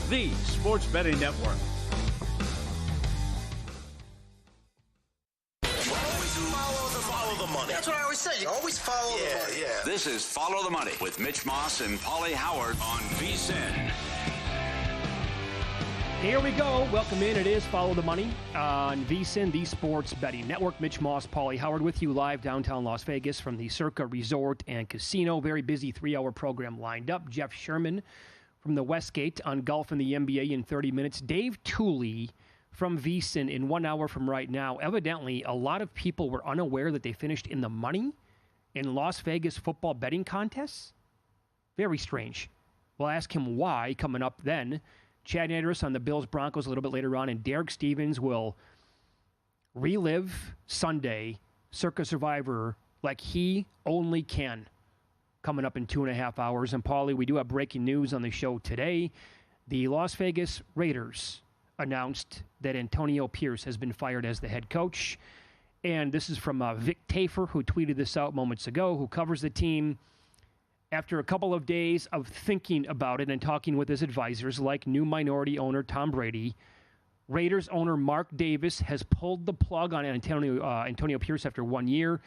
the Sports Betting Network. Follow the money. That's what I always say. You always follow the money. Yeah. This is Follow the Money with Mitch Moss and Paulie Howard on VSiN. Here we go. Welcome in. It is Follow the Money on VSiN, the Sports Betting Network. Mitch Moss, Paulie Howard with you live downtown Las Vegas from the Circa Resort and Casino. Very busy 3-hour program lined up. Jeff Sherman from the Westgate on golf and the NBA in 30 minutes. Dave Tooley from VSiN in 1 hour from right now. Evidently, a lot of people were unaware that they finished in the money in Las Vegas football betting contests. Very strange. We'll ask him why coming up then. Chad Andrus on the Bills-Broncos a little bit later on, and Derek Stevens will relive Sunday, Circa Survivor, like he only can, coming up in 2.5 hours. And, Paulie, we do have breaking news on the show today. The Las Vegas Raiders announced that Antonio Pierce has been fired as the head coach. And this is from Vic Tafer, who tweeted this out moments ago, who covers the team. After a couple of days of thinking about it and talking with his advisors, like new minority owner Tom Brady, Raiders owner Mark Davis has pulled the plug on Antonio Pierce after 1 year.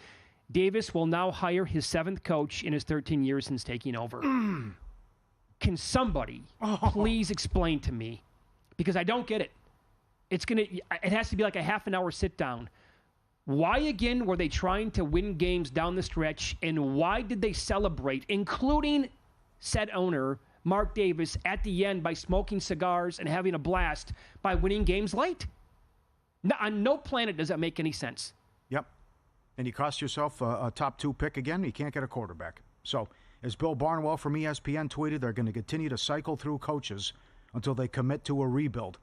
Davis will now hire his 7th coach in his 13 years since taking over. Can somebody please explain to me, because I don't get it. It has to be like a half an hour sit down. Why, again, were they trying to win games down the stretch, and why did they celebrate, including said owner, Mark Davis, at the end by smoking cigars and having a blast by winning games late? No, on no planet does that make any sense. Yep. And you cost yourself a top 2 pick again. You can't get a quarterback. So, as Bill Barnwell from ESPN tweeted, they're going to continue to cycle through coaches until they commit to a rebuild.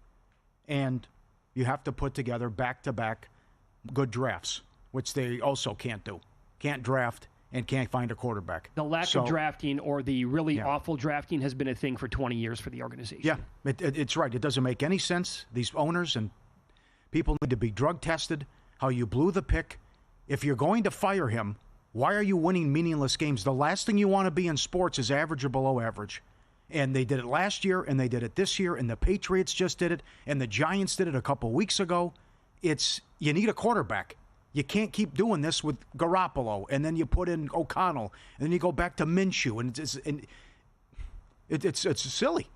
And you have to put together back-to-back good drafts, which they also can't do. Can't draft and can't find a quarterback. The lack of drafting, or the really awful drafting, has been a thing for 20 years for the organization. Yeah, it's right. It doesn't make any sense. These owners and people need to be drug tested. How you blew the pick. If you're going to fire him, why are you winning meaningless games? The last thing you want to be in sports is average or below average. And they did it last year, and they did it this year, and the Patriots just did it, and the Giants did it a couple weeks ago. You need a quarterback. You can't keep doing this with Garoppolo, and then you put in O'Connell, and then you go back to Minshew, and it's silly.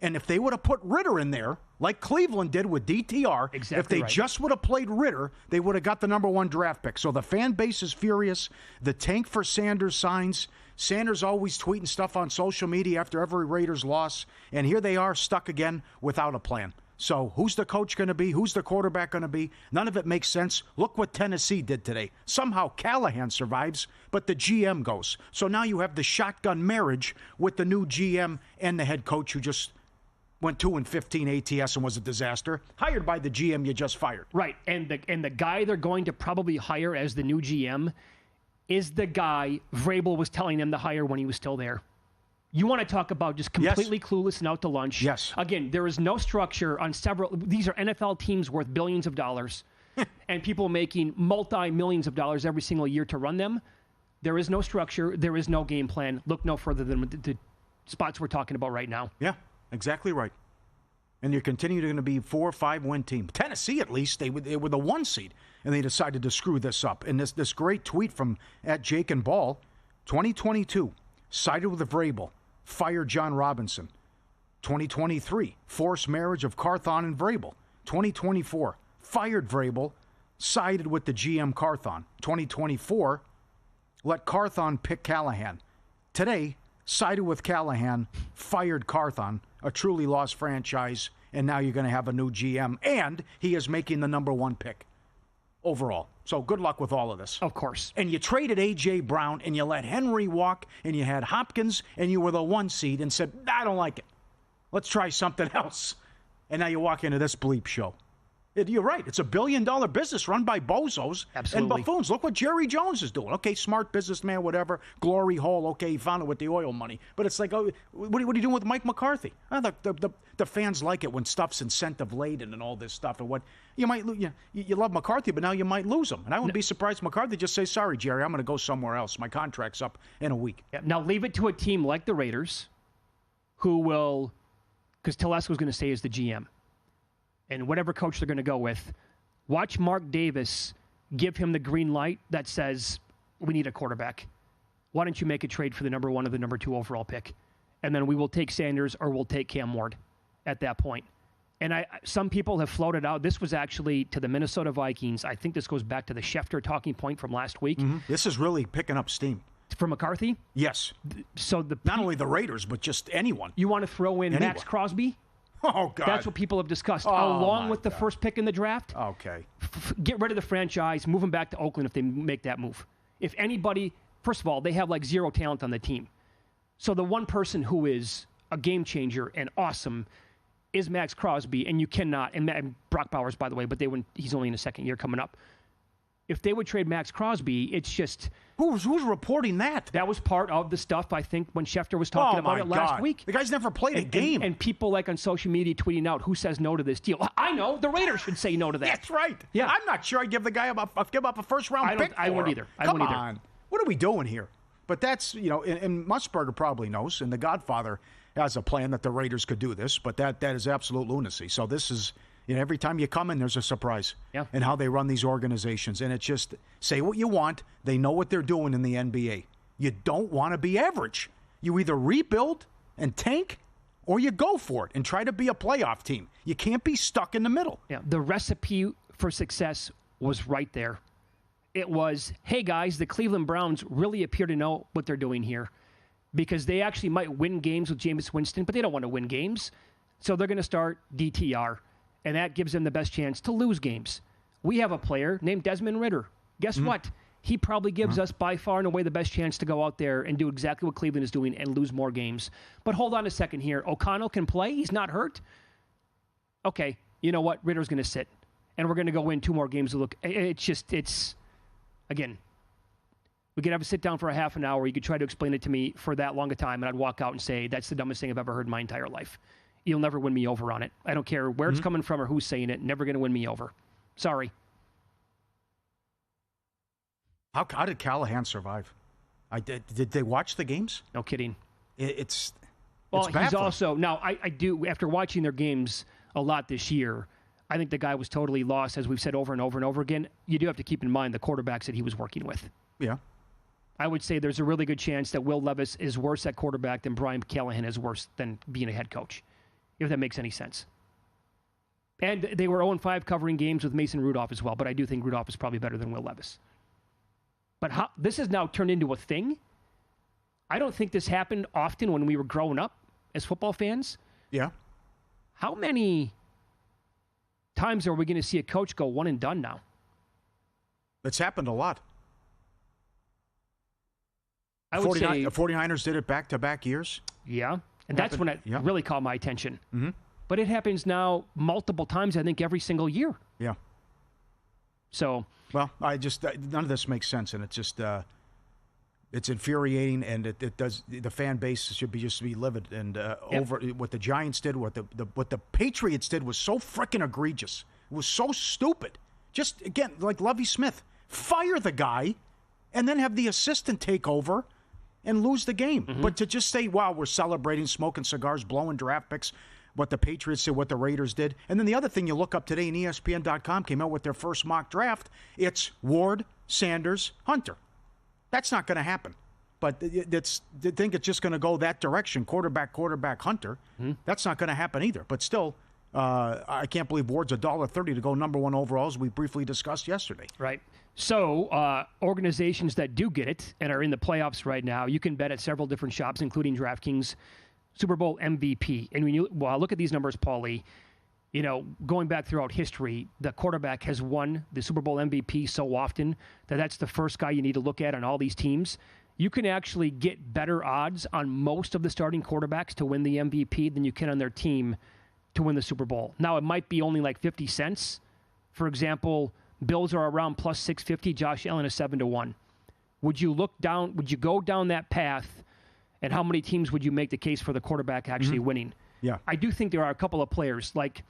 And if they would have put Ritter in there, like Cleveland did with DTR, if they just would have played Ritter, they would have got the number 1 draft pick. So the fan base is furious. The tank for Sanders signs. Sanders always tweeting stuff on social media after every Raiders loss, and here they are stuck again without a plan. So who's the coach going to be? Who's the quarterback going to be? None of it makes sense. Look what Tennessee did today. Somehow Callahan survives, but the GM goes. So now you have the shotgun marriage with the new GM and the head coach who just went 2-15 ATS and was a disaster, hired by the GM you just fired. Right, and the guy they're going to probably hire as the new GM is the guy Vrabel was telling them to hire when he was still there. You want to talk about just completely clueless and out to lunch. Yes. Again, there is no structure on several. These are NFL teams worth billions of dollars and people making multi-millions of dollars every single year to run them. There is no structure. There is no game plan. Look no further than the spots we're talking about right now. Yeah, exactly right. And you're continuing to be 4 or 5 win team. Tennessee, at least, they were the 1 seed, and they decided to screw this up. And this great tweet from @Jake and Ball, 2022, sided with Vrabel. Fired John Robinson. 2023, forced marriage of Carthon and Vrabel. 2024, fired Vrabel, sided with the GM Carthon. 2024, let Carthon pick Callahan. Today, sided with Callahan, fired Carthon, a truly lost franchise, and now you're going to have a new GM, and he is making the number 1 pick overall. So good luck with all of this. Of course. And you traded A.J. Brown, and you let Henry walk, and you had Hopkins, and you were the 1 seed, and said, I don't like it. Let's try something else. And now you walk into this bleep show. You're right. It's $1 billion business run by bozos and buffoons. Look what Jerry Jones is doing. Okay, smart businessman, whatever. Glory hole. Okay, he found it with the oil money. But it's like, oh, what are you doing with Mike McCarthy? The fans like it when stuff's incentive laden and all this stuff. And what you might you love McCarthy, but now you might lose him. And I wouldn't be surprised if McCarthy just say, sorry, Jerry, I'm going to go somewhere else. My contract's up in a week. Yeah, now leave it to a team like the Raiders, who will because Telesco's going to stay as the GM. And whatever coach they're going to go with, watch Mark Davis give him the green light that says, we need a quarterback. Why don't you make a trade for the number 1 or the number 2 overall pick? And then we will take Sanders or we'll take Cam Ward at that point. And some people have floated out. This was actually to the Minnesota Vikings. I think this goes back to the Schefter talking point from last week. Mm-hmm. This is really picking up steam. For McCarthy? Yes. So not only the Raiders, but just anyone. You want to throw in Max Crosby? Oh, God. That's what people have discussed, along with the first pick in the draft. Okay. Get rid of the franchise, move him back to Oakland if they make that move. If anybody, first of all, they have like zero talent on the team. So the one person who is a game changer and awesome is Max Crosby, and you cannot, and Brock Bowers, by the way, but he's only in his second year coming up. If they would trade Max Crosby, it's just... Who's reporting that? That was part of the stuff, I think, when Schefter was talking about it last week. The guy's never played a game. And people like on social media tweeting out, who says no to this deal? I know. The Raiders should say no to that. That's right. Yeah. I'm not sure I'd give the guy give up a first-round pick for I wouldn't him. either. Come on. What are we doing here? But that's, and Musburger probably knows, and the Godfather has a plan that the Raiders could do this, but that is absolute lunacy. So this is... every time you come in, there's a surprise in how they run these organizations. And it's just, say what you want. They know what they're doing in the NBA. You don't want to be average. You either rebuild and tank, or you go for it and try to be a playoff team. You can't be stuck in the middle. Yeah, the recipe for success was right there. It was, hey, guys, the Cleveland Browns really appear to know what they're doing here because they actually might win games with Jameis Winston, but they don't want to win games. So they're going to start DTR. And that gives them the best chance to lose games. We have a player named Desmond Ridder. Guess what? He probably gives us by far and away the best chance to go out there and do exactly what Cleveland is doing and lose more games. But hold on a second here. O'Connell can play. He's not hurt. Okay, you know what? Ridder's going to sit. And we're going to go win 2 more games to look. Again, we could have a sit down for a half an hour. You could try to explain it to me for that long a time, and I'd walk out and say, that's the dumbest thing I've ever heard in my entire life. You'll never win me over on it. I don't care where it's coming from or who's saying it. Never going to win me over. Sorry. How did Callahan survive? Did they watch the games? No kidding. It's he's baffling. also... Now, I do, after watching their games a lot this year, I think the guy was totally lost, as we've said over and over and over again. You do have to keep in mind the quarterbacks that he was working with. Yeah. I would say there's a really good chance that Will Levis is worse at quarterback than Brian Callahan is worse than being a head coach. If that makes any sense. And they were 0-5 covering games with Mason Rudolph as well, but I do think Rudolph is probably better than Will Levis. But this has now turned into a thing. I don't think this happened often when we were growing up as football fans. Yeah. How many times are we going to see a coach go one and done now? It's happened a lot. I would say... The 49ers did it back-to-back years. Yeah. And that's when it really caught my attention. Mm-hmm. But it happens now multiple times, I think, every single year. Yeah. So... Well, none of this makes sense, and it's just... it's infuriating, and it does... The fan base should just be livid. And over what the Giants did, what the Patriots did was so freaking egregious. It was so stupid. Just, again, like Lovie Smith. Fire the guy, and then have the assistant take over and lose the game. Mm-hmm. But to just say, wow, we're celebrating, smoking cigars, blowing draft picks, what the Patriots did, what the Raiders did. And then the other thing you look up today, and ESPN.com came out with their first mock draft, it's Ward, Sanders, Hunter. That's not going to happen. But they think it's just going to go that direction, quarterback, Hunter. Mm-hmm. That's not going to happen either. But still, I can't believe Ward's $1.30 to go number 1 overall, as we briefly discussed yesterday. Right. So organizations that do get it and are in the playoffs right now, you can bet at several different shops, including DraftKings, Super Bowl MVP. And when you look at these numbers, Paulie, going back throughout history, the quarterback has won the Super Bowl MVP so often that's the first guy you need to look at on all these teams. You can actually get better odds on most of the starting quarterbacks to win the MVP than you can on their team to win the Super Bowl. Now, it might be only like 50 cents. For example, Bills are around plus 650. Josh Allen is 7-1. Would you go down that path, and how many teams would you make the case for the quarterback actually winning? Yeah. I do think there are a couple of players, like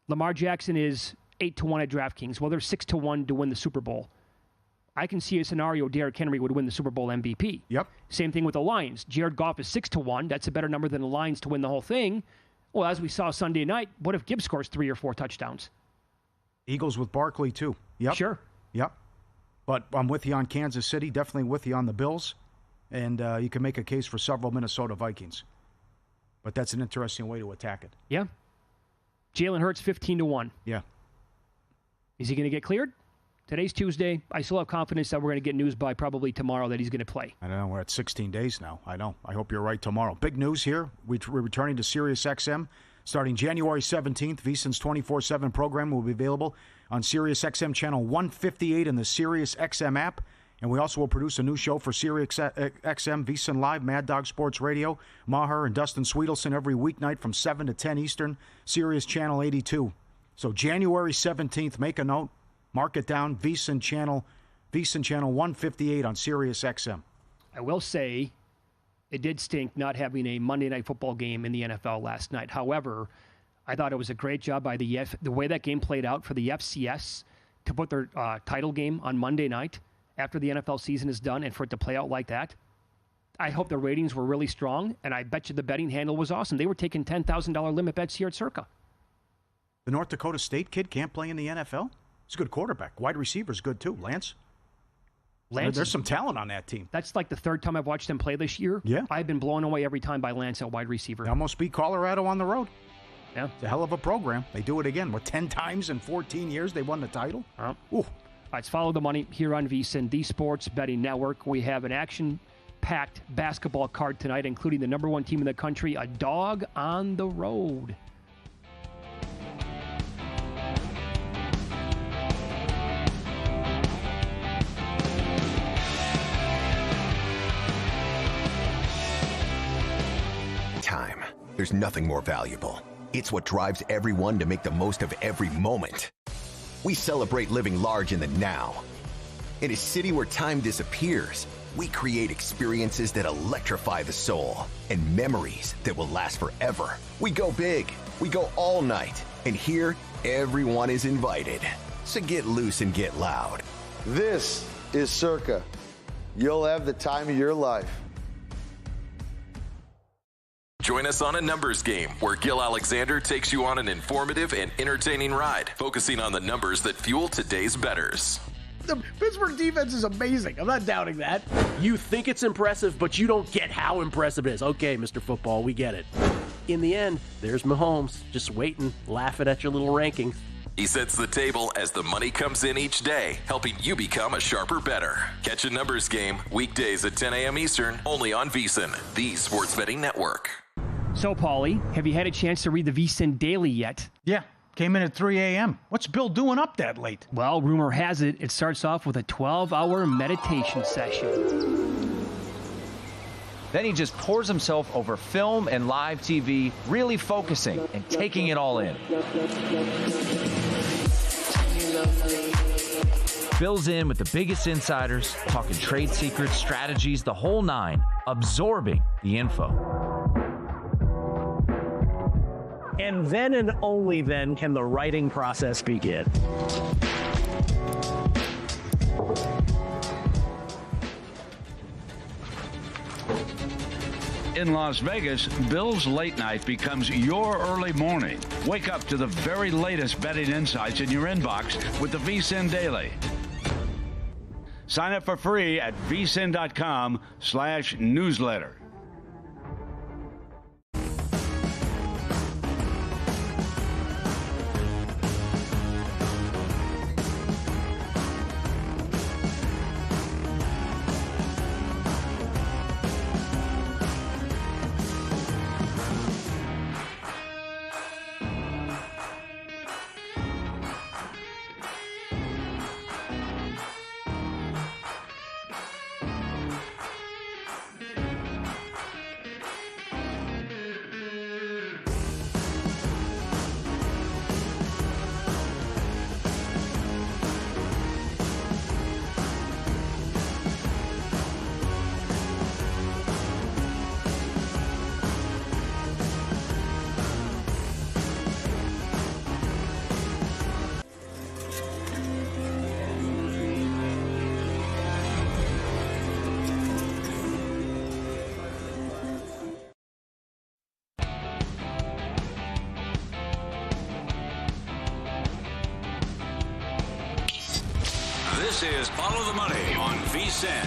Lamar Jackson is 8-1 at DraftKings. Well, they're 6-1 to win the Super Bowl. I can see a scenario Derrick Henry would win the Super Bowl MVP. Yep. Same thing with the Lions. Jared Goff is 6-1. That's a better number than the Lions to win the whole thing. Well, as we saw Sunday night, what if Gibbs scores 3 or 4 touchdowns? Eagles with Barkley, too. Yep. Sure. Yep. But I'm with you on Kansas City, definitely with you on the Bills. And you can make a case for several Minnesota Vikings. But that's an interesting way to attack it. Yeah. Jalen Hurts 15-1. Yeah. Is he going to get cleared? Today's Tuesday. I still have confidence that we're going to get news by probably tomorrow that he's going to play. I don't know. We're at 16 days now. I know. I hope you're right tomorrow. Big news here. We're returning to Sirius XM starting January 17th. VSiN's 24/7 program will be available on Sirius XM channel 158 in the Sirius XM app. And we also will produce a new show for Sirius XM, VSiN Live, Mad Dog Sports Radio. Maher and Dustin Sweetelson every weeknight from 7 to 10 Eastern, Sirius Channel 82. So January 17th, make a note. Mark it down, VSiN channel 158 on Sirius XM. I will say it did stink not having a Monday Night Football game in the NFL last night. However, I thought it was a great job by the way that game played out for the FCS to put their title game on Monday night after the NFL season is done and for it to play out like that. I hope the ratings were really strong, and I bet you the betting handle was awesome. They were taking $10,000 limit bets here at Circa. The North Dakota State kid can't play in the NFL? He's a good quarterback. Wide receiver's good, too. Lance, there's some talent on that team. That's like the third time I've watched them play this year. Yeah. I've been blown away every time by Lance at wide receiver. They almost beat Colorado on the road. Yeah. It's a hell of a program. They do it again. 10 times in 14 years they won the title? Ooh. All right, let's follow the money here on VSiN, the Sports Betting Network. We have an action-packed basketball card tonight, including the number 1 team in the country, a dog on the road. Time. There's nothing more valuable. It's what drives everyone to make the most of every moment. We celebrate living large in the now. In a city where time disappears, we create experiences that electrify the soul and memories that will last forever. We go big. We go all night. And here, everyone is invited. So get loose and get loud. This is Circa. You'll have the time of your life. Join us on a numbers game where Gil Alexander takes you on an informative and entertaining ride, focusing on the numbers that fuel today's bettors. The Pittsburgh defense is amazing. I'm not doubting that. You think it's impressive, but you don't get how impressive it is. Okay, Mr. Football, we get it. In the end, there's Mahomes, just waiting, laughing at your little rankings. He sets the table as the money comes in each day, helping you become a sharper bettor. Catch a numbers game weekdays at 10 a.m. Eastern, only on VSiN, the Sports Betting Network. So, Paulie, have you had a chance to read the VSiN Daily yet? Yeah, came in at 3 a.m. What's Bill doing up that late? Well, rumor has it, it starts off with a 12-hour meditation session. Then he just pours himself over film and live TV, really focusing and taking it all in. Bill's in with the biggest insiders, talking trade secrets, strategies, the whole nine, absorbing the info. And then and only then can the writing process begin. In Las Vegas, Bill's Late Night becomes your early morning. Wake up to the very latest betting insights in your inbox with the VSiN Daily. Sign up for free at vsin.com/newsletter. This is Follow the Money on VSiN.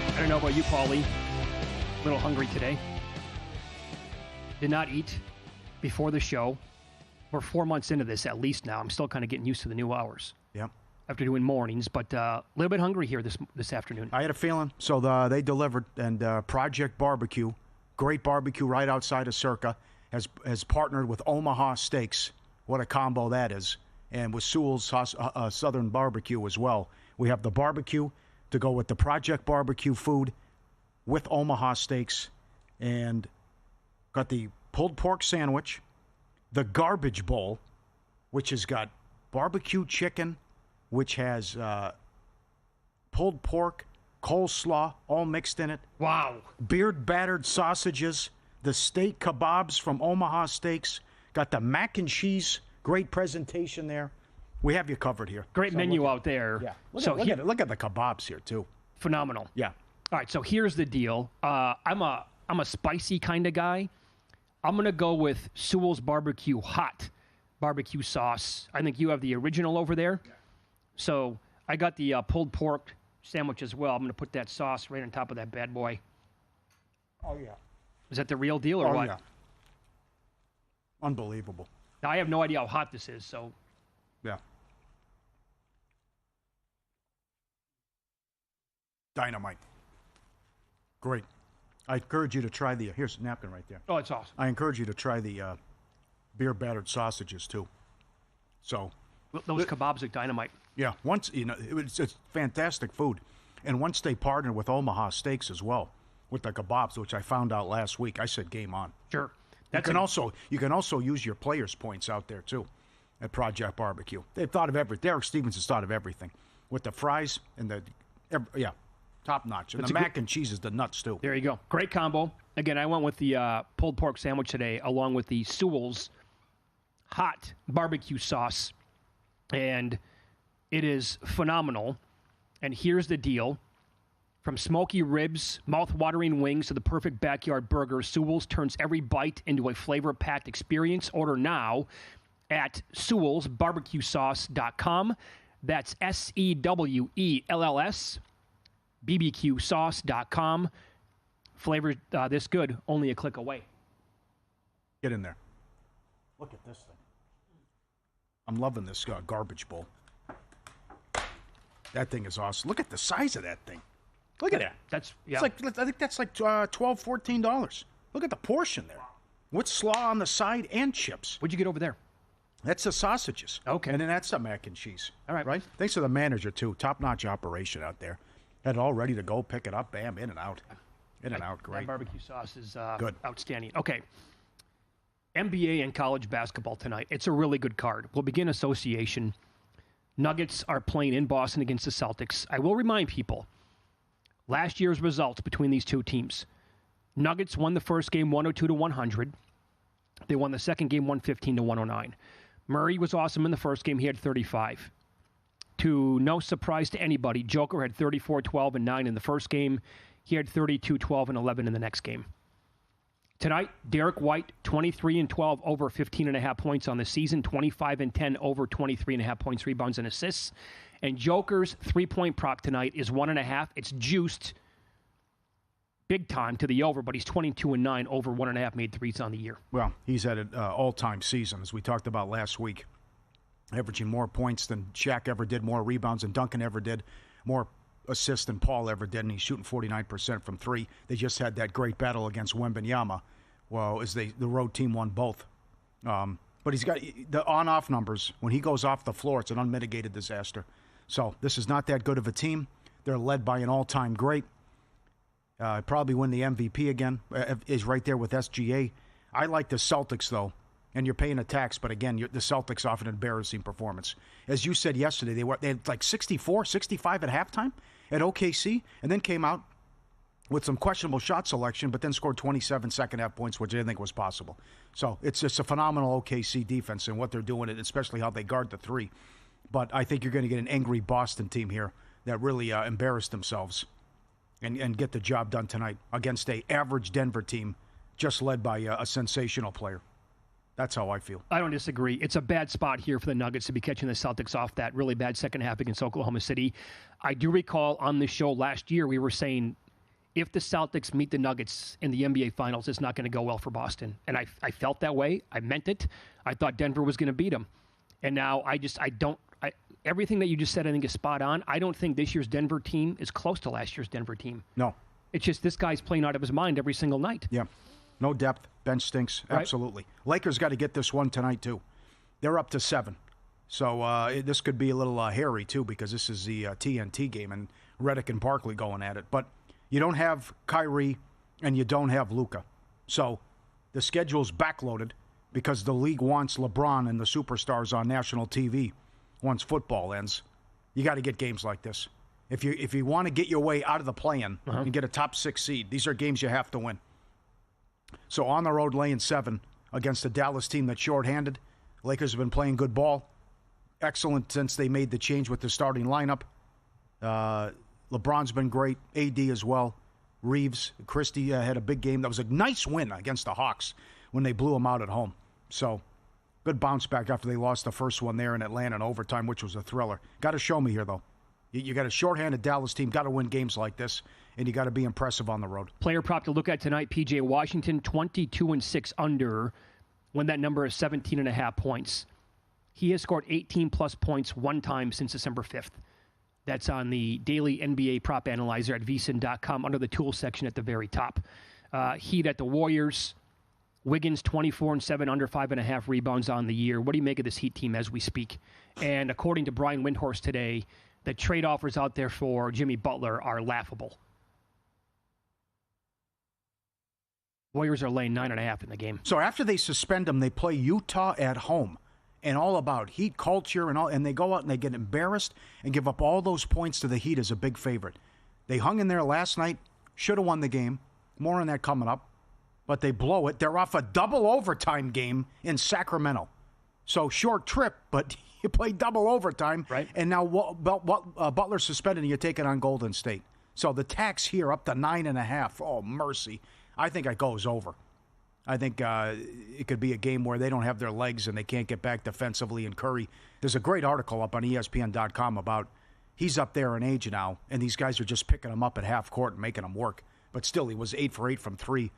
I don't know about you, Paulie. A little hungry today. Did not eat before the show. We're 4 months into this at least now. I'm still kind of getting used to the new hours. Yeah. After doing mornings, but a little bit hungry here this afternoon. I had a feeling. So they delivered, and Project Barbecue, great barbecue right outside of Circa, has partnered with Omaha Steaks. What a combo that is. And with Sewell's Southern Barbecue as well. We have the barbecue to go with the Project Barbecue food with Omaha Steaks, and got the pulled pork sandwich, the garbage bowl, which has got barbecue chicken, which has pulled pork, coleslaw, all mixed in it. Wow. Beard-battered sausages, the steak kebabs from Omaha Steaks, got the mac and cheese, great presentation there. We have you covered here. Great menu out there. Yeah. Look at the kebabs here, too. Phenomenal. Yeah. All right, so here's the deal. I'm a spicy kind of guy. I'm going to go with Sewell's Barbecue Hot barbecue sauce. I think you have the original over there. Yeah. So I got the pulled pork sandwich as well. I'm going to put that sauce right on top of that bad boy. Oh, yeah. Is that the real deal or what? Yeah. Unbelievable. Now, I have no idea how hot this is, so. Yeah. Dynamite. Great. I encourage you to try here's a napkin right there. Oh, it's awesome. I encourage you to try the beer-battered sausages, too. So. Those kebabs are dynamite. Yeah. Once, it's fantastic food. And once they partnered with Omaha Steaks as well, with the kebabs, which I found out last week, I said game on. Sure. You can also use your players' points out there, too, at Project Barbecue. They've thought of everything. Derek Stevens has thought of everything. With the fries and top notch. And the mac and cheese is the nuts, too. There you go. Great combo. Again, I went with the pulled pork sandwich today, along with the Sewell's hot barbecue sauce. And it is phenomenal. And here's the deal. From smoky ribs, mouth-watering wings to the perfect backyard burger, Sewell's turns every bite into a flavor-packed experience. Order now at SewellsBarbecueSauce.com. That's SEWELLS. BBQSauce.com. Flavor this good, only a click away. Get in there. Look at this thing. I'm loving this garbage bowl. That thing is awesome. Look at the size of that thing. Look at that. I think that's like $12, $14. Look at the portion there. With slaw on the side and chips. What'd you get over there? That's the sausages. Okay. And then that's the mac and cheese. All right. Right? Thanks to the manager, too. Top-notch operation out there. Had it all ready to go, pick it up, bam, in and out. In and out, great. That barbecue sauce is good. Outstanding. Okay. NBA and college basketball tonight. It's a really good card. We'll begin association. Nuggets are playing in Boston against the Celtics. I will remind people, last year's results between these two teams. Nuggets won the first game 102-100. They won the second game 115-109. Murray was awesome in the first game. He had 35. To no surprise to anybody, Joker had 34, 12, and 9 in the first game. He had 32, 12, and 11 in the next game. Tonight, Derek White, 23 and 12, over 15.5 points on the season, 25 and 10, over 23.5 points, rebounds, and assists. And Joker's three-point prop tonight is 1.5. It's juiced big time to the over, but he's 22 and 9, over 1.5 made threes on the year. Well, he's had an all-time season, as we talked about last week, averaging more points than Shaq ever did, more rebounds than Duncan ever did, more assists than Paul ever did, and he's shooting 49% from three. They just had that great battle against Wembanyama. Well, as the road team won both. But he's got the on-off numbers. When he goes off the floor, it's an unmitigated disaster. So this is not that good of a team. They're led by an all-time great. Probably win the MVP again. Is right there with SGA. I like the Celtics, though. And you're paying a tax, but again, the Celtics off an embarrassing performance. As you said yesterday, they had like 64, 65 at halftime at OKC, and then came out with some questionable shot selection, but then scored 27 second-half points, which I didn't think was possible. So it's just a phenomenal OKC defense and what they're doing, and especially how they guard the three. But I think you're going to get an angry Boston team here that really embarrassed themselves and get the job done tonight against a average Denver team just led by a sensational player. That's how I feel. I don't disagree. It's a bad spot here for the Nuggets to be catching the Celtics off that really bad second half against Oklahoma City. I do recall on this show last year we were saying if the Celtics meet the Nuggets in the NBA Finals, it's not going to go well for Boston. And I felt that way. I meant it. I thought Denver was going to beat them. And now everything that you just said I think is spot on. I don't think this year's Denver team is close to last year's Denver team. No. It's just this guy's playing out of his mind every single night. Yeah. No depth. Bench stinks. Right. Absolutely. Lakers got to get this one tonight, too. They're up to 7. So this could be a little hairy, too, because this is the TNT game, and Redick and Barkley going at it. But you don't have Kyrie, and you don't have Luka. So the schedule's backloaded because the league wants LeBron and the superstars on national TV once football ends. You got to get games like this. If you want to get your way out of the play-in and get a top 6 seed, these are games you have to win. So on the road, laying 7 against a Dallas team that's shorthanded. Lakers have been playing good ball. Excellent since they made the change with the starting lineup. LeBron's been great. AD as well. Reeves, Christie had a big game. That was a nice win against the Hawks when they blew them out at home. So good bounce back after they lost the first one there in Atlanta in overtime, which was a thriller. Got to show me here, though. You got a shorthanded Dallas team, got to win games like this, and you got to be impressive on the road. Player prop to look at tonight, P.J. Washington, 22-6 under, when that number is 17.5 points. He has scored 18-plus points one time since December 5th. That's on the daily NBA prop analyzer at VSiN.com under the tools section at the very top. Heat at the Warriors. Wiggins, 24-7, under 5.5 rebounds on the year. What do you make of this Heat team as we speak? And according to Brian Windhorst today, the trade offers out there for Jimmy Butler are laughable. Warriors are laying 9.5 in the game. So after they suspend them, they play Utah at home. And all about Heat culture and they go out and they get embarrassed and give up all those points to the Heat as a big favorite. They hung in there last night, should have won the game. More on that coming up. But they blow it. They're off a double overtime game in Sacramento. So short trip, but you play double overtime. Right. And now Butler suspended and you take it on Golden State. So the tax here up to 9.5. Oh, mercy. I think it goes over. I think it could be a game where they don't have their legs and they can't get back defensively. And Curry, there's a great article up on ESPN.com about he's up there in age now, and these guys are just picking him up at half court and making him work. But still, he was 8 for 8 from 3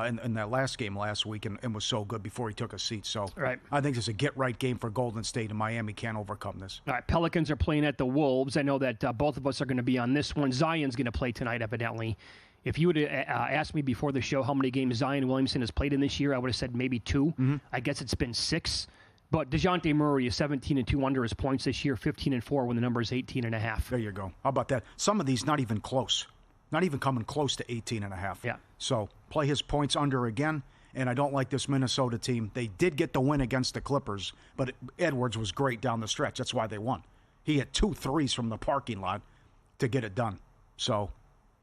in that last game last week and was so good before he took a seat. So right. I think it's a get-right game for Golden State, and Miami can't overcome this. All right, Pelicans are playing at the Wolves. I know that both of us are going to be on this one. Zion's going to play tonight, evidently. If you would have asked me before the show how many games Zion Williamson has played in this year, I would have said maybe 2. Mm-hmm. I guess it's been 6. But DeJounte Murray is 17-2 under his points this year, 15-4 when the number is 18.5. There you go. How about that? Some of these not even close. Not even coming close to 18.5. Yeah. So play his points under again, and I don't like this Minnesota team. They did get the win against the Clippers, but Edwards was great down the stretch. That's why they won. He had 2 threes from the parking lot to get it done. So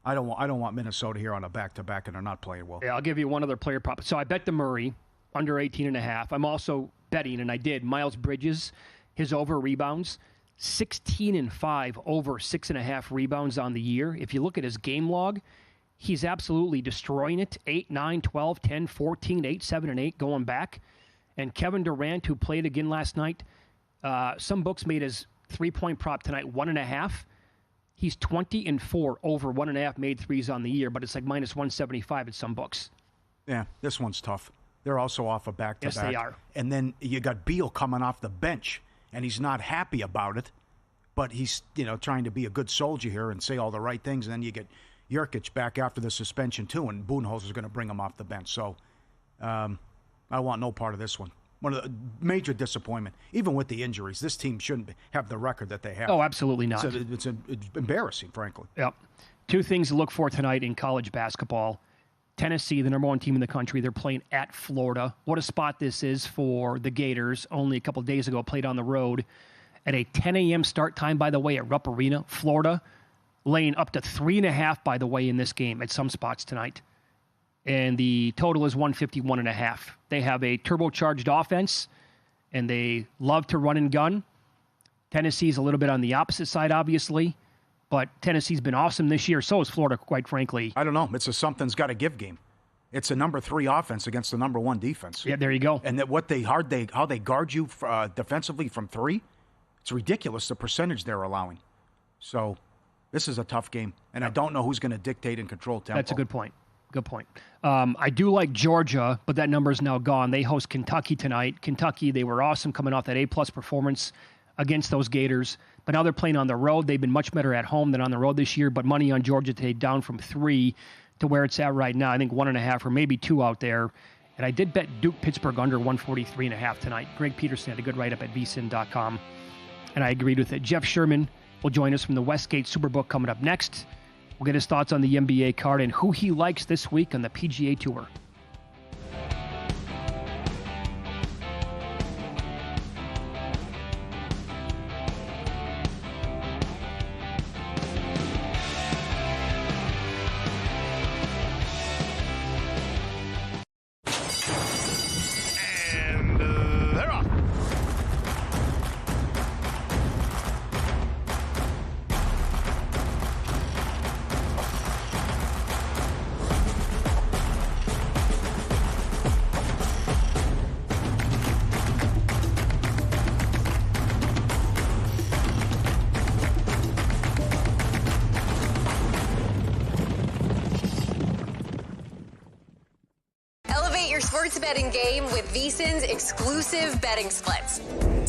I don't want Minnesota here on a back-to-back, and they're not playing well. Yeah, I'll give you one other player prop. So I bet the Murray under 18.5. I'm also betting, and I did, Miles Bridges, his over rebounds, 16-5 over 6.5 rebounds on the year. If you look at his game log, he's absolutely destroying it. 8, 9, 12, 10, 14, 8, 7, and 8 going back. And Kevin Durant, who played again last night, some books made his 3-point prop tonight 1.5. He's 20-4 over 1.5 made threes on the year, but it's like minus 175 at some books. Yeah, this one's tough. They're also off a back-to-back. Yes, they are. And then you got Beal coming off the bench, and he's not happy about it, but he's trying to be a good soldier here and say all the right things. And then you get Jurkic back after the suspension too, and Budenholzer's going to bring him off the bench. So I want no part of this one. One of the major disappointment, even with the injuries. This team shouldn't have the record that they have. Oh, absolutely not. So it's embarrassing, frankly. Yep. 2 things to look for tonight in college basketball. Tennessee, the number 1 team in the country, they're playing at Florida. What a spot this is for the Gators. Only a couple days ago, played on the road at a 10 a.m. start time, by the way, at Rupp Arena, Florida. Laying up to 3.5, by the way, in this game at some spots tonight. And the total is 151.5. They have a turbocharged offense, and they love to run and gun. Tennessee's a little bit on the opposite side, obviously. But Tennessee's been awesome this year. So is Florida, quite frankly. I don't know. It's a something's got to give game. It's a number 3 offense against the number 1 defense. Yeah, there you go. And that how they guard you defensively from 3, it's ridiculous the percentage they're allowing. So this is a tough game, and I don't know who's going to dictate and control tempo. That's a good point. Good point. I do like Georgia, but that number is now gone. They host Kentucky tonight. Kentucky, they were awesome coming off that A-plus performance against those Gators, but now they're playing on the road. They've been much better at home than on the road this year, but money on Georgia today down from 3 to where it's at right now. I think 1.5 or maybe 2 out there. And I did bet Duke-Pittsburgh under 143.5 tonight. Greg Peterson had a good write-up at VSiN.com, and I agreed with it. Jeff Sherman will join us from the Westgate Superbook coming up next. We'll get his thoughts on the NBA card and who he likes this week on the PGA Tour. Sports betting game with VSiN's exclusive betting splits.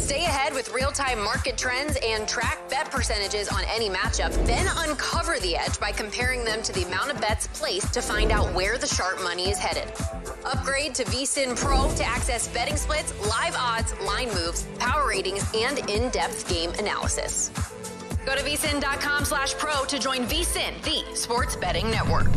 Stay ahead with real-time market trends and track bet percentages on any matchup, then uncover the edge by comparing them to the amount of bets placed to find out where the sharp money is headed. Upgrade to VSiN Pro to access betting splits, live odds, line moves, power ratings, and in-depth game analysis. Go to VSiN.com/pro to join VSiN, the sports betting network.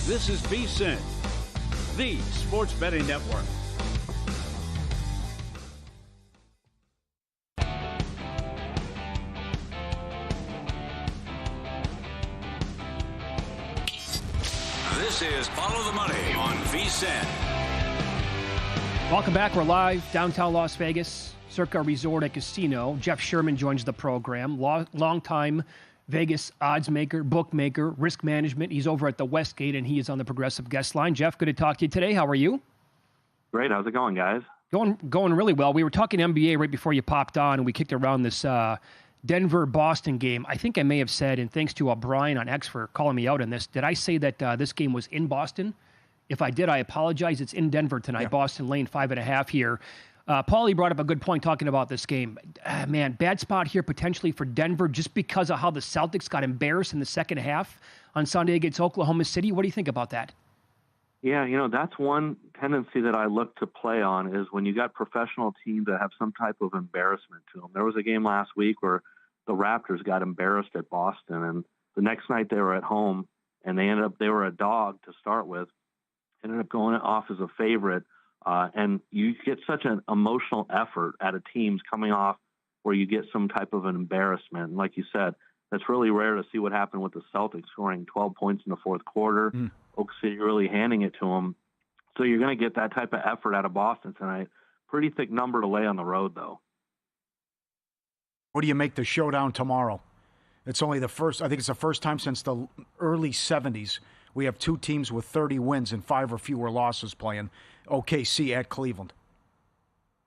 This is VSiN, the sports betting network. This is Follow the Money on VSiN. Welcome back. We're live downtown Las Vegas, Circa Resort and Casino. Jeff Sherman joins the program, long-time Vegas odds maker, bookmaker, risk management. He's over at the Westgate, and he is on the Progressive guest line. Jeff, good to talk to you today. How are you? Great. How's it going, guys? Going really well. We were talking NBA right before you popped on, and we kicked around this Denver-Boston game. I think I may have said, and thanks to Brian on X for calling me out on this, did I say that this game was in Boston? If I did, I apologize. It's in Denver tonight. Yeah. Boston laying 5.5 here. Paulie brought up a good point talking about this game. Man, bad spot here potentially for Denver just because of how the Celtics got embarrassed in the second half on Sunday against Oklahoma City. What do you think about that? Yeah, that's one tendency that I look to play on is when you got professional teams that have some type of embarrassment to them. There was a game last week where the Raptors got embarrassed at Boston, and the next night they were at home, and they were a dog to start with, ended up going off as a favorite. And you get such an emotional effort out of teams coming off where you get some type of an embarrassment. And like you said, that's really rare to see what happened with the Celtics scoring 12 points in the fourth quarter. Oak City really handing it to them. So you're going to get that type of effort out of Boston tonight. Pretty thick number to lay on the road, though. What do you make the showdown tomorrow? It's only the first time since the early 70s we have two teams with 30 wins and 5 or fewer losses playing. OKC at Cleveland.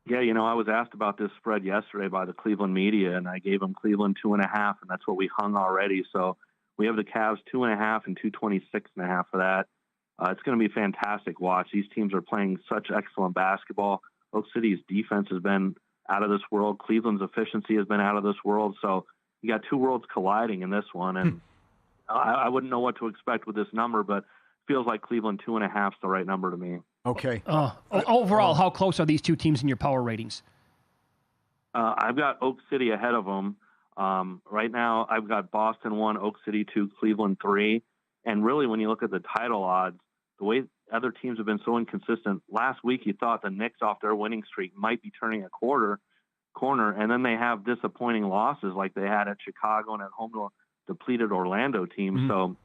Yeah, I was asked about this spread yesterday by the Cleveland media, and I gave them Cleveland 2.5, and that's what we hung already. So we have the Cavs 2.5 and 226.5 for that. It's going to be a fantastic watch. These teams are playing such excellent basketball. Oak City's defense has been out of this world. Cleveland's efficiency has been out of this world. So you got two worlds colliding in this one, and I wouldn't know what to expect with this number, but feels like Cleveland 2.5 is the right number to me. Okay. Overall, how close are these two teams in your power ratings? I've got Oak City ahead of them. Right now, I've got Boston 1, Oak City 2, Cleveland 3. And really, when you look at the title odds, the way other teams have been so inconsistent, last week you thought the Knicks off their winning streak might be turning a corner, and then they have disappointing losses like they had at Chicago and at home to a depleted Orlando team. Mm-hmm. So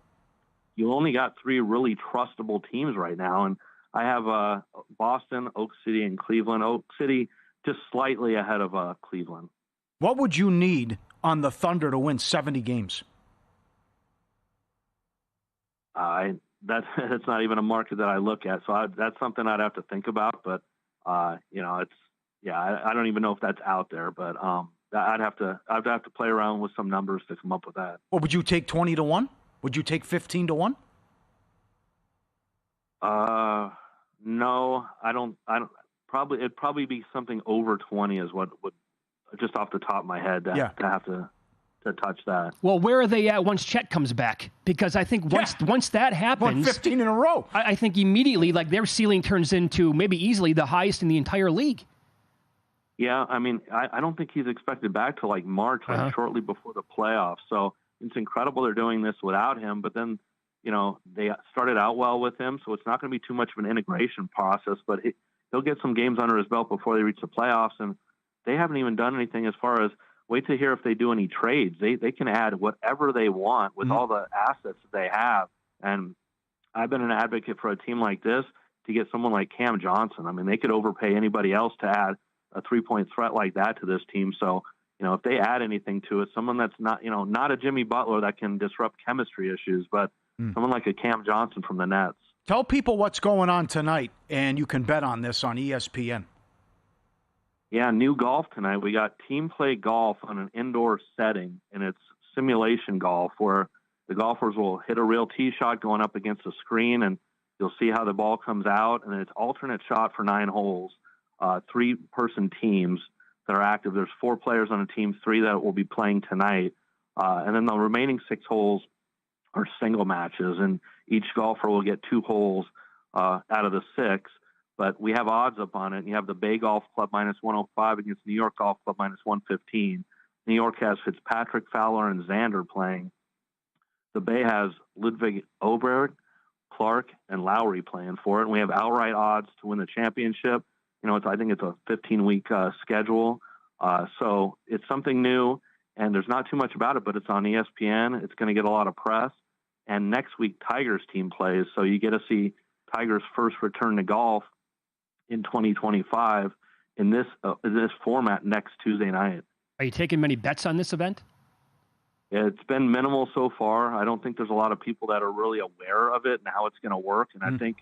you only got 3 really trustable teams right now. And I have Boston, Oak City, and Cleveland. Oak City just slightly ahead of Cleveland. What would you need on the Thunder to win 70 games? That's not even a market that I look at. So that's something I'd have to think about. But, I don't even know if that's out there. But I'd have to play around with some numbers to come up with that. Well, would you take 20 to 1? Would you take 15 to 1? No, I don't. It'd probably be something over 20 is what would, just off the top of my head, to have to touch that. Well, where are they at once Chet comes back? Because I think once that happens, won 15 in a row. I think immediately, their ceiling turns into maybe easily the highest in the entire league. Yeah, I mean, I don't think he's expected back till March, shortly before the playoffs. So it's incredible they're doing this without him. But then, they started out well with him, so it's not going to be too much of an integration process. But he'll get some games under his belt before they reach the playoffs, and they haven't even done anything as far as wait to hear if they do any trades. They can add whatever they want with all the assets that they have. And I've been an advocate for a team like this to get someone like Cam Johnson. I mean, they could overpay anybody else to add a 3-point threat like that to this team. So, if they add anything to it, someone that's not, not a Jimmy Butler that can disrupt chemistry issues, but someone like a Cam Johnson from the Nets. Tell people what's going on tonight, and you can bet on this on ESPN. Yeah, new golf tonight. We got team play golf on an indoor setting, and it's simulation golf where the golfers will hit a real tee shot going up against a screen, and you'll see how the ball comes out, and it's alternate shot for 9 holes, 3-person teams that are active. There's 4 players on a team, 3 that will be playing tonight, and then the remaining 6 holes are single matches, and each golfer will get 2 holes out of the 6. But we have odds up on it. You have the Bay Golf Club -105 against New York Golf Club -115. New York has Fitzpatrick, Fowler, and Xander playing. The Bay has Ludwig Oberg, Clark, and Lowry playing for it. And we have outright odds to win the championship. I think it's a 15-week schedule. So it's something new, and there's not too much about it, but it's on ESPN. It's going to get a lot of press. and next week Tigers team plays. So you get to see Tigers' first return to golf in 2025 in this format next Tuesday night. Are you taking many bets on this event? It's been minimal so far. I don't think there's a lot of people that are really aware of it and how it's going to work. And I think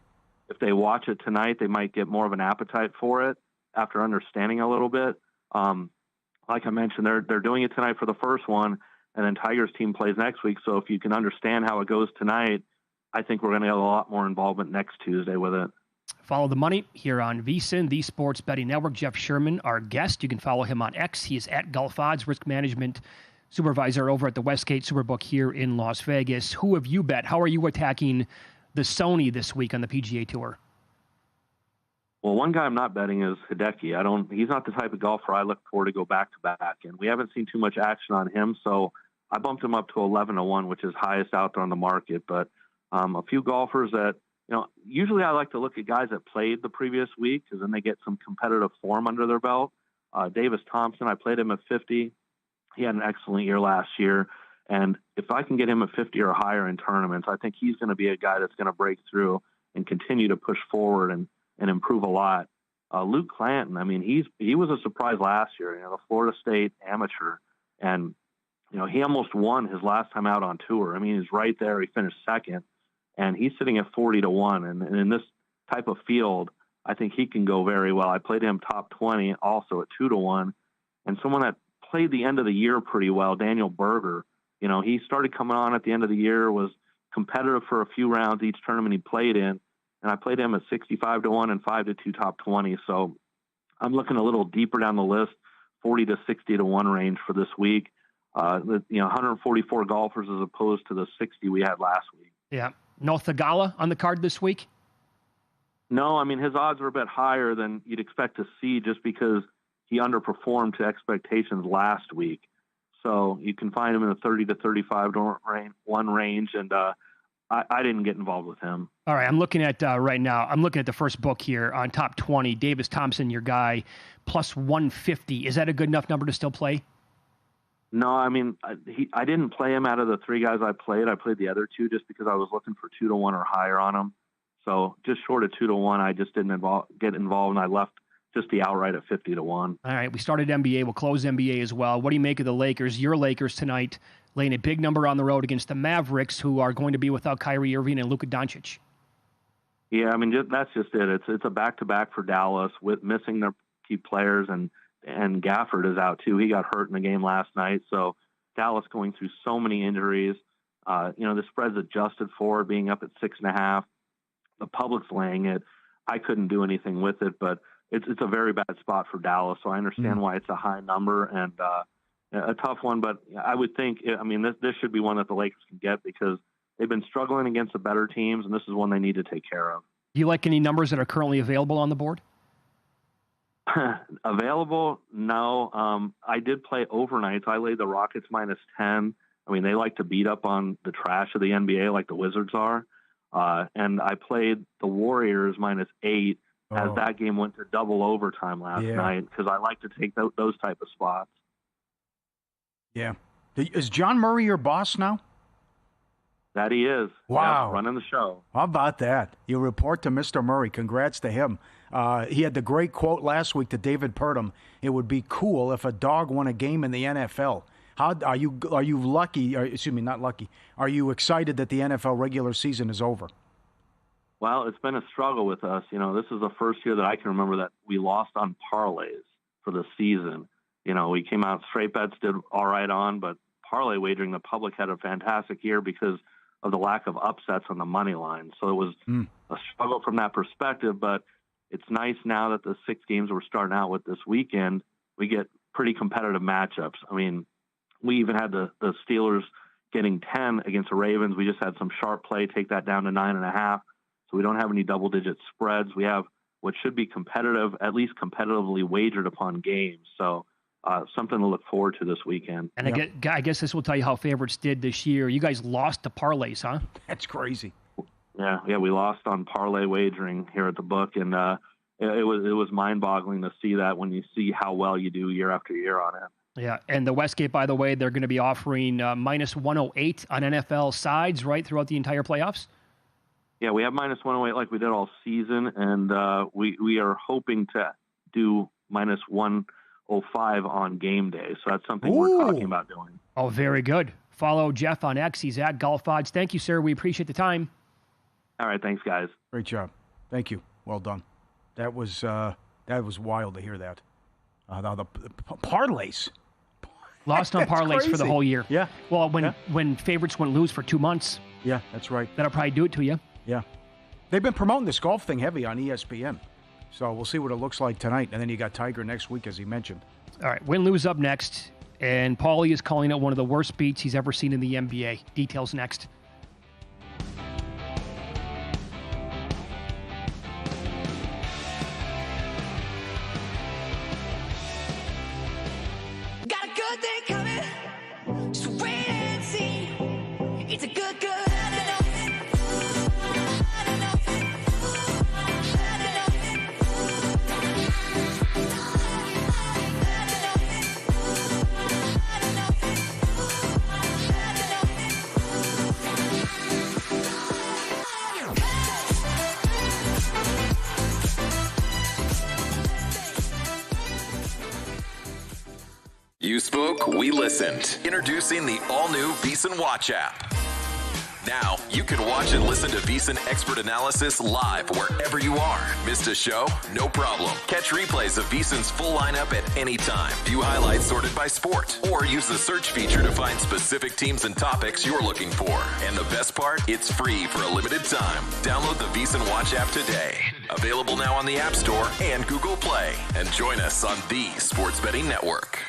if they watch it tonight, they might get more of an appetite for it after understanding a little bit. Like I mentioned, they're doing it tonight for the first one, and then Tigers team plays next week. So if you can understand how it goes tonight, I think we're going to get a lot more involvement next Tuesday with it. Follow the money here on VSiN, the Sports Betting Network. Jeff Sherman, our guest. You can follow him on X. He is at Gulf Odds, risk management supervisor over at the Westgate Superbook here in Las Vegas. Who have you bet? How are you attacking the Sony this week on the PGA Tour? Well, one guy I'm not betting is Hideki. He's not the type of golfer I look for to go back to back, and we haven't seen too much action on him. So I bumped him up to 11-1, which is highest out there on the market. But a few golfers that, usually I like to look at guys that played the previous week because then they get some competitive form under their belt. Davis Thompson, I played him at 50. He had an excellent year last year. And if I can get him at 50 or higher in tournaments, I think he's going to be a guy that's going to break through and continue to push forward and improve a lot. Luke Clanton, he was a surprise last year, the Florida State amateur. And, he almost won his last time out on tour. He's right there. He finished second. And he's sitting at 40-1. And in this type of field, I think he can go very well. I played him top 20 also at 2-1. And someone that played the end of the year pretty well, Daniel Berger. He started coming on at the end of the year, was competitive for a few rounds each tournament he played in. And I played him at 65-1 and 5-2 top 20. So I'm looking a little deeper down the list, 40 to 60-1 range for this week. 144 golfers as opposed to the 60 we had last week. Yeah. No Thagala on the card this week? No, his odds are a bit higher than you'd expect to see just because he underperformed to expectations last week. So you can find him in the 30 to 35-1 range, and I didn't get involved with him. All right, I'm looking at right now. I'm looking at the first book here on top 20. Davis Thompson, your guy, plus 150. Is that a good enough number to still play? No, I didn't play him out of the three guys I played. I played the other two just because I was looking for 2-1 or higher on him. So just short of 2-1, I just didn't get involved, and I left just the outright at 50-1. All right, we started NBA. We'll close NBA as well. What do you make of the Lakers? Your Lakers tonight laying a big number on the road against the Mavericks, who are going to be without Kyrie Irving and Luka Doncic. Yeah, that's just it. It's a back-to-back for Dallas with missing their key players, and Gafford is out too. He got hurt in the game last night. So Dallas going through so many injuries. The spread's adjusted for it, being up at 6.5. The public's laying it. I couldn't do anything with it, but it's a very bad spot for Dallas. So I understand why it's a high number and a tough one. But I would think, this should be one that the Lakers can get because they've been struggling against the better teams, and this is one they need to take care of. Do you like any numbers that are currently available on the board? Available? No. I did play overnights. I laid the Rockets minus 10. They like to beat up on the trash of the NBA like the Wizards are. And I played the Warriors minus 8 as that game went to double overtime last night because I like to take those type of spots. Yeah. Is John Murray your boss now? That he is. Wow. Yep, running the show. How about that? You report to Mr. Murray. Congrats to him. He had the great quote last week to David Purdom. It would be cool if a dog won a game in the NFL. How are you lucky? Not lucky. Are you excited that the NFL regular season is over? Well, it's been a struggle with us. This is the first year that I can remember that we lost on parlays for the season. We came out straight bets, did all right on, but parlay wagering, the public had a fantastic year because of the lack of upsets on the money line. So it was a struggle from that perspective, but it's nice now that the 6 games we're starting out with this weekend, we get pretty competitive matchups. We even had the Steelers getting 10 against the Ravens. We just had some sharp play, take that down to 9.5. So we don't have any double-digit spreads. We have what should be competitive, at least competitively wagered upon games. So something to look forward to this weekend. And I guess this will tell you how favorites did this year. You guys lost to parlays, huh? That's crazy. Yeah, we lost on parlay wagering here at the book, and it was mind-boggling to see that when you see how well you do year after year on it. Yeah, and the Westgate, by the way, they're going to be offering minus 108 on NFL sides, right, throughout the entire playoffs? Yeah, we have minus 108 like we did all season, and we are hoping to do minus 105 on game day. So that's something we're talking about doing. Oh, very good. Follow Jeff on X. He's at Golf Odds. Thank you, sir. We appreciate the time. All right, thanks, guys. Great job. Thank you. Well done. That was wild to hear that. The parlays. Lost on parlays for the whole year. Yeah. Well, when favorites wouldn't lose for 2 months. Yeah, that's right. That'll probably do it to you. Yeah. They've been promoting this golf thing heavy on ESPN. So we'll see what it looks like tonight. And then you got Tiger next week, as he mentioned. All right, win-lose up next. And Paulie is calling it one of the worst beats he's ever seen in the NBA. Details next. Got a good thing coming, just wait and see. It's a good. You spoke, we listened. Introducing the all-new VSiN Watch app. Now, you can watch and listen to VSiN expert analysis live wherever you are. Missed a show? No problem. Catch replays of VSiN's full lineup at any time. View highlights sorted by sport. Or use the search feature to find specific teams and topics you're looking for. And the best part? It's free for a limited time. Download the VSiN Watch app today. Available now on the App Store and Google Play. And join us on the Sports Betting Network.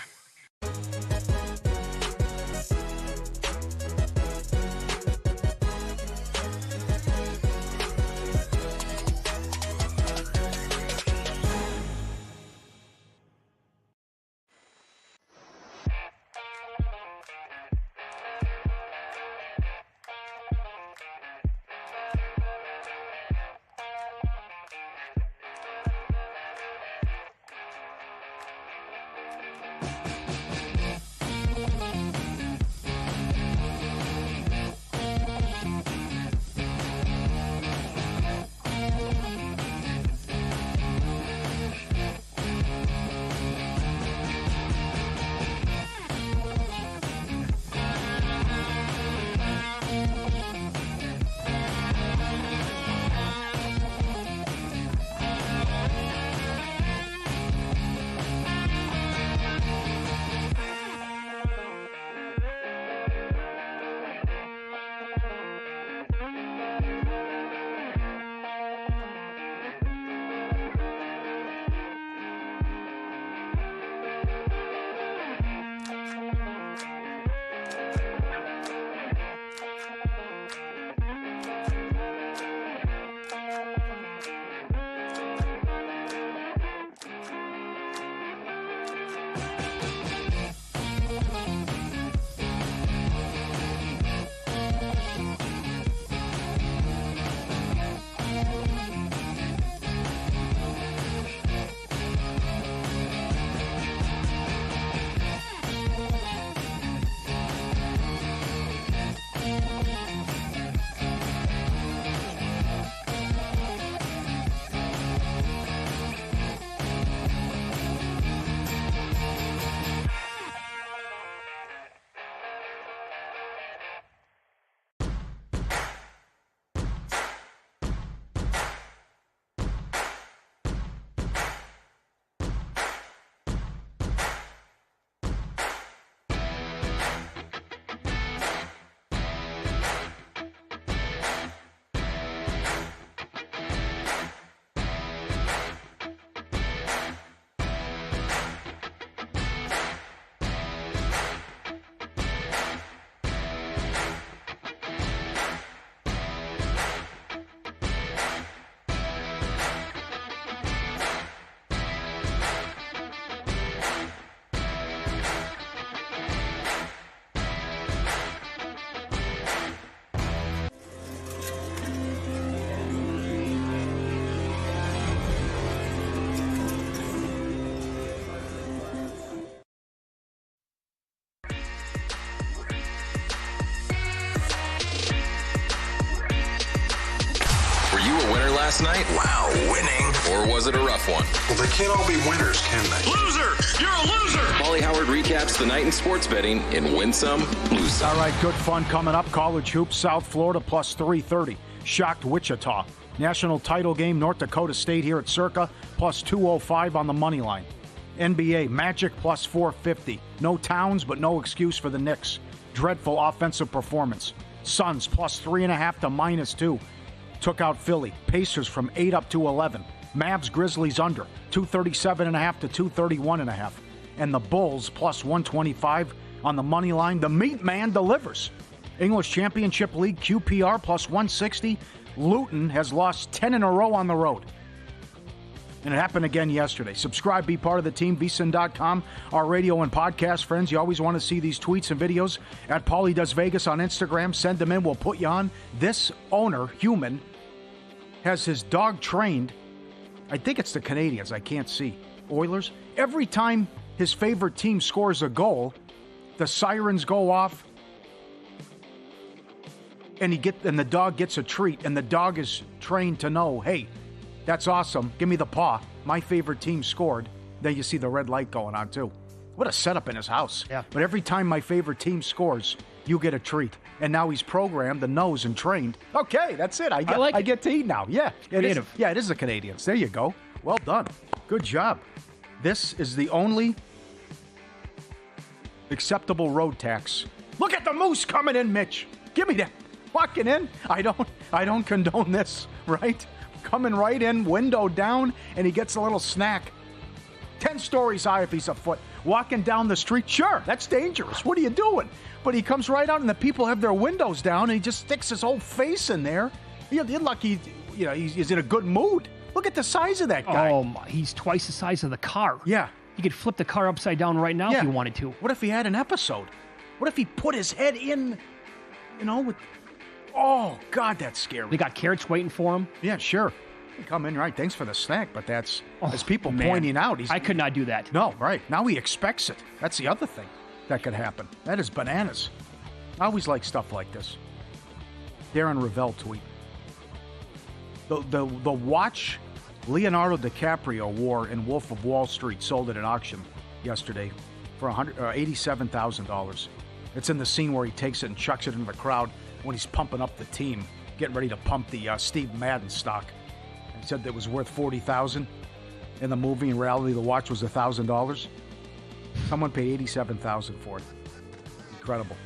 last night? Wow, winning. Or was it a rough one? Well, they can't all be winners, can they? Loser! You're a loser! Paulie Howard recaps the night in sports betting in Win Some, Lose Some. All right, good fun coming up. College hoops, South Florida plus 330. Shocked Wichita. National title game, North Dakota State here at Circa, plus 205 on the money line. NBA, Magic plus 450. No Towns, but no excuse for the Knicks. Dreadful offensive performance. Suns plus 3.5 to -2. Took out Philly. Pacers from 8 up to 11. Mavs, Grizzlies under 237.5 to 231.5. And the Bulls plus 125 on the money line. The Meat Man delivers. English Championship League, QPR plus 160. Luton has lost 10 in a row on the road. And it happened again yesterday. Subscribe, be part of the team, VSiN.com, our radio and podcast friends. You always want to see these tweets and videos at Paulie Does Vegas on Instagram. Send them in. We'll put you on. This owner, human, has his dog trained. I think it's the Canadians. I can't see. Oilers. Every time his favorite team scores a goal, the sirens go off, and the dog gets a treat, and the dog is trained to know, hey, that's awesome. Give me the paw. My favorite team scored. Then you see the red light going on, too. What a setup in his house. Yeah. But every time my favorite team scores, you get a treat. And now he's programmed, the nose, and trained. Okay, that's it. I get to eat now. Yeah. It is the Canadians. There you go. Well done. Good job. This is the only acceptable road tax. Look at the moose coming in, Mitch. Give me that. Walking in. I don't condone this, right? Coming right in, window down, and he gets a little snack. 10 stories high if he's a foot. Walking down the street, sure, that's dangerous. What are you doing? But he comes right out, and the people have their windows down, and he just sticks his whole face in there. You're lucky, he's in a good mood. Look at the size of that guy. Oh, my, he's twice the size of the car. Yeah. You could flip the car upside down right now if you wanted to. What if he had an episode? What if he put his head in, with... Oh, God, that's scary. They got carrots waiting for him. Yeah, sure. Come in, right. Thanks for the snack, but that's, as people pointing out. I could not do that. No, right. Now he expects it. That's the other thing that could happen. That is bananas. I always like stuff like this. Darren Ravel tweet. The watch Leonardo DiCaprio wore in Wolf of Wall Street sold at an auction yesterday for $87,000. It's in the scene where he takes it and chucks it into the crowd when he's pumping up the team, getting ready to pump the Steve Madden stock. He said that it was worth $40,000 in the movie. In reality, the watch was $1,000. Someone paid $87,000 for it. Incredible,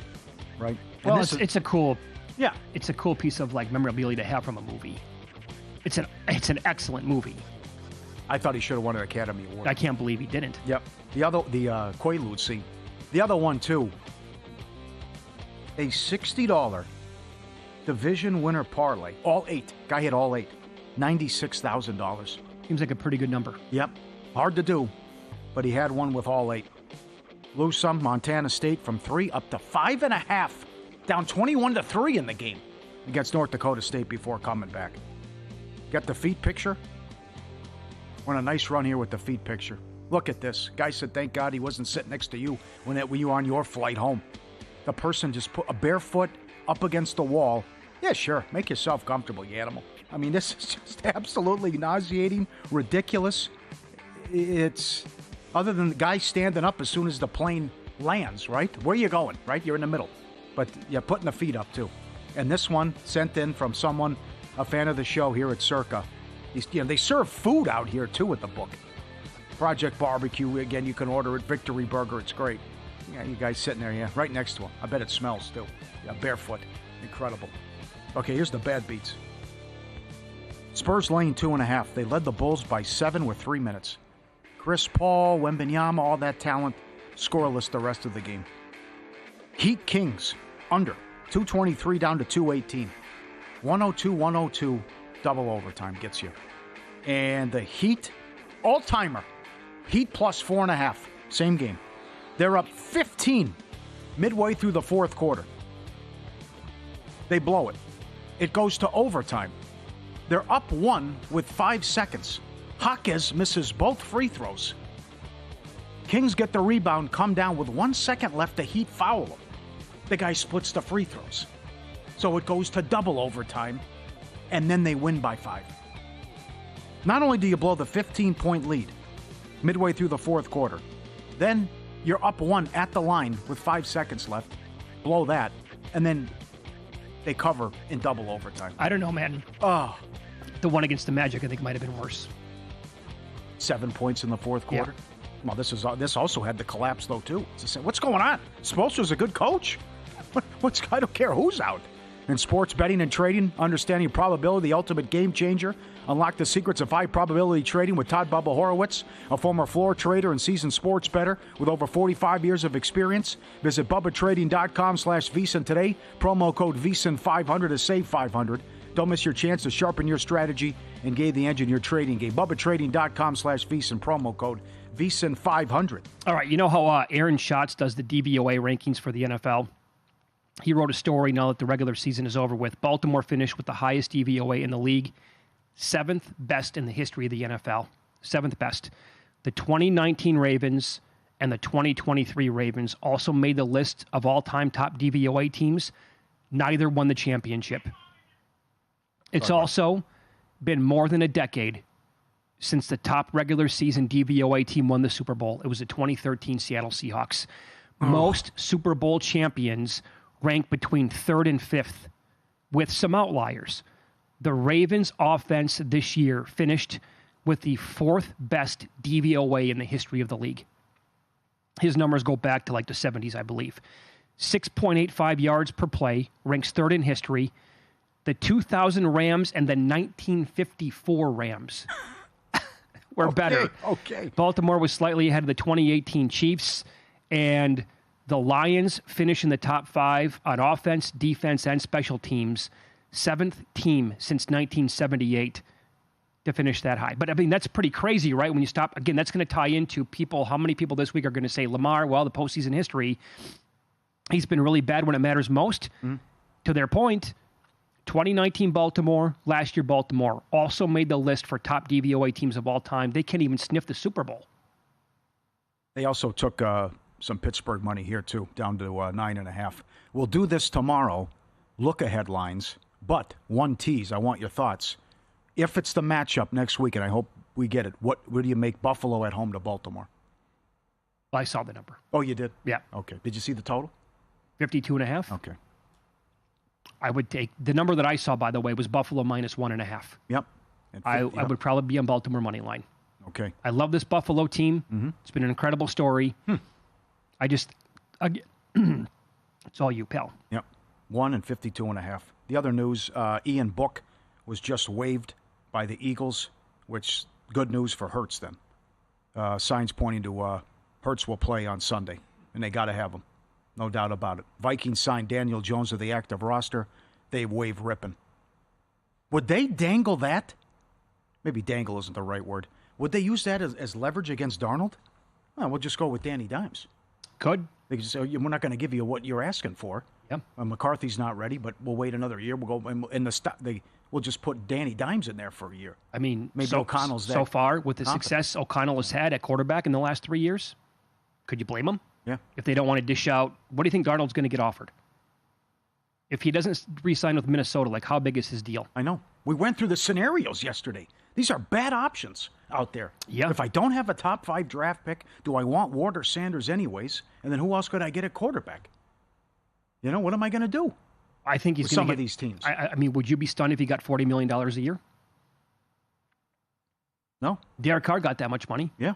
right? Well, it's a cool piece of memorabilia to have from a movie. It's an excellent movie. I thought he should have won an Academy Award. I can't believe he didn't. Yep. The Quaalude scene. The other one too. A $60 division winner parlay. All 8. Guy hit all 8. $96,000. Seems like a pretty good number. Yep. Hard to do, but he had one with all 8. Lose some. Montana State from 3 up to 5.5. Down 21-3 in the game against North Dakota State before coming back. Got the feet picture? We're on a nice run here with the feet picture. Look at this. Guy said, thank God he wasn't sitting next to you when you were on your flight home. The person just put a barefoot up against the wall. Yeah, sure. Make yourself comfortable, you animal. I mean, this is just absolutely nauseating, ridiculous. It's other than the guy standing up as soon as the plane lands, right? Where are you going, right? You're in the middle. But you're putting the feet up, too. And this one sent in from someone, a fan of the show here at Circa. They serve food out here, too, at the book. Project Barbecue, again, you can order it. Victory Burger, it's great. Yeah, you guys sitting there, right next to him. I bet it smells, too. Yeah, barefoot. Incredible. Okay, here's the bad beats. Spurs laying 2.5. They led the Bulls by 7 with 3 minutes. Chris Paul, Wembanyama, all that talent, scoreless the rest of the game. Heat Kings, under. 223 down to 218. 102-102, double overtime gets you. And the Heat, all-timer. Heat plus 4.5, same game. They're up 15 midway through the fourth quarter. They blow it. It goes to overtime. They're up 1 with 5 seconds. Jaquez misses both free throws. Kings get the rebound, come down with 1 second left. The Heat foul him. The guy splits the free throws. So it goes to double overtime, and then they win by 5. Not only do you blow the 15-point lead midway through the fourth quarter, then you're up 1 at the line with 5 seconds left. Blow that, and then they cover in double overtime. I don't know, man. Oh. The one against the Magic, I think, might have been worse. 7 points in the fourth quarter. Yeah. Well, this also had the collapse, though, too. What's going on? Spoelstra's a good coach. I don't care who's out. In sports betting and trading, understanding probability, the ultimate game changer. Unlock the secrets of high probability trading with Todd Bubba Horowitz, a former floor trader and seasoned sports bettor with over 45 years of experience. Visit BubbaTrading.com/VSiN today. Promo code VSiN500 to save $500. Don't miss your chance to sharpen your strategy and gain the edge in your trading game. BubbaTrading.com/VSiN, promo code VSiN500. All right, you know how Aaron Schatz does the DVOA rankings for the NFL? He wrote a story now that the regular season is over with. Baltimore finished with the highest DVOA in the league, 7th best in the history of the NFL, 7th best. The 2019 Ravens and the 2023 Ravens also made the list of all-time top DVOA teams. Neither won the championship. It's also been more than a decade since the top regular season DVOA team won the Super Bowl. It was the 2013 Seattle Seahawks. Most Super Bowl champions rank between 3rd and 5th, with some outliers. The Ravens offense this year finished with the 4th best DVOA in the history of the league. His numbers go back to like the 70s, I believe. 6.85 yards per play, ranks 3rd in history. The 2000 Rams and the 1954 Rams were better. Okay. Baltimore was slightly ahead of the 2018 Chiefs, and the Lions finish in the top 5 on offense, defense, and special teams. 7th team since 1978 to finish that high. But, I mean, that's pretty crazy, right? When you stop, again, that's going to tie into people. How many people this week are going to say, Lamar, well, the postseason history, he's been really bad when it matters most. To their point, 2019 Baltimore, last year Baltimore, also made the list for top DVOA teams of all time. They can't even sniff the Super Bowl. They also took some Pittsburgh money here, too, down to 9.5. We'll do this tomorrow. Look-ahead lines. But one tease, I want your thoughts. If it's the matchup next week, and I hope we get it, what do you make Buffalo at home to Baltimore? I saw the number. Oh, you did? Yeah. Okay. Did you see the total? 52.5. Okay. I would take the number that I saw, by the way, was Buffalo minus 1.5. Yep. I would probably be on Baltimore money line. Okay. I love this Buffalo team. It's been an incredible story. I just, it's all you, pal. Yep. 1 and 52.5. The other news, Ian Book was just waived by the Eagles, which good news for Hurts then. Signs pointing to Hurts will play on Sunday, and they got to have him. No doubt about it. Vikings signed Daniel Jones to the active roster. They waive Rippon. Would they dangle that? Maybe dangle isn't the right word. Would they use that as leverage against Darnold? Well, we'll just go with Danny Dimes. Could. They could say, we're not going to give you what you're asking for. Yep. McCarthy's not ready, but we'll wait another year. We'll go we'll just put Danny Dimes in there for a year. I mean, maybe O'Connell's there. So far, with the success O'Connell has had at quarterback in the last 3 years, could you blame him? Yeah. If they don't want to dish out, what do you think Darnold's going to get offered? If he doesn't re-sign with Minnesota, like how big is his deal? I know. We went through the scenarios yesterday. These are bad options out there. Yeah. If I don't have a top 5 draft pick, do I want Ward or Sanders anyways? And then who else could I get at quarterback? You know, what am I going to do? I think he's with going some to of these teams. I mean, would you be stunned if he got $40 million a year? No. Derek Carr got that much money. Yeah.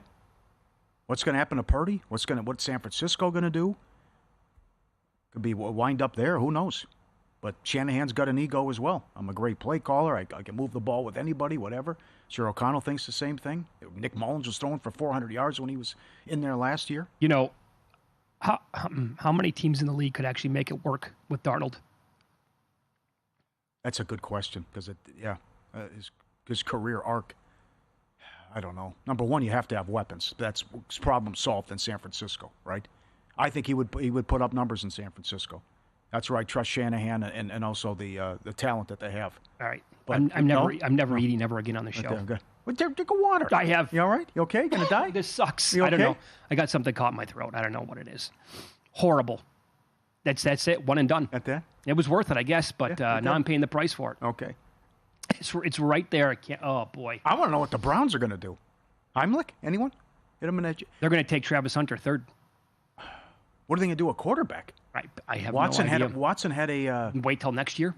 What's going to happen to Purdy? What's San Francisco going to do? Could be wind up there. Who knows? But Shanahan's got an ego as well. I'm a great play caller. I can move the ball with anybody, whatever. Sure, O'Connell thinks the same thing. Nick Mullins was throwing for 400 yards when he was in there last year. You know, how many teams in the league could actually make it work with Darnold? That's a good question because his career arc. I don't know. Number one, you have to have weapons. That's problem solved in San Francisco, right? I think he would put up numbers in San Francisco. That's where I trust Shanahan and also the talent that they have. All right, but I'm never eating ever again on the show. Okay, good. Well, drink of water. I have. You all right? You okay? Gonna die? This sucks. You okay? I don't know. I got something caught in my throat. I don't know what it is. Horrible. That's it. One and done. At that? It was worth it, I guess, but okay. now I'm paying the price for it. Okay. It's right there. Oh, boy. I want to know what the Browns are going to do. Heimlich? Anyone? Hit him in edge. They're going to take Travis Hunter third. What are they going to do? A quarterback? I have Watson no idea. Watson had a... Wait till next year?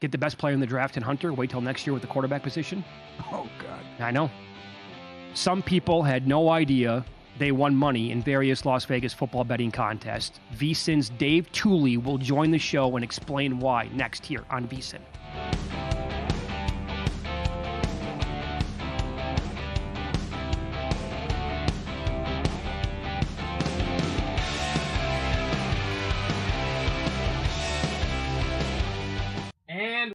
Get the best player in the draft in Hunter. Wait till next year with the quarterback position? Oh, God. I know. Some people had no idea they won money in various Las Vegas football betting contests. VSiN's Dave Tooley will join the show and explain why next here on VSiN.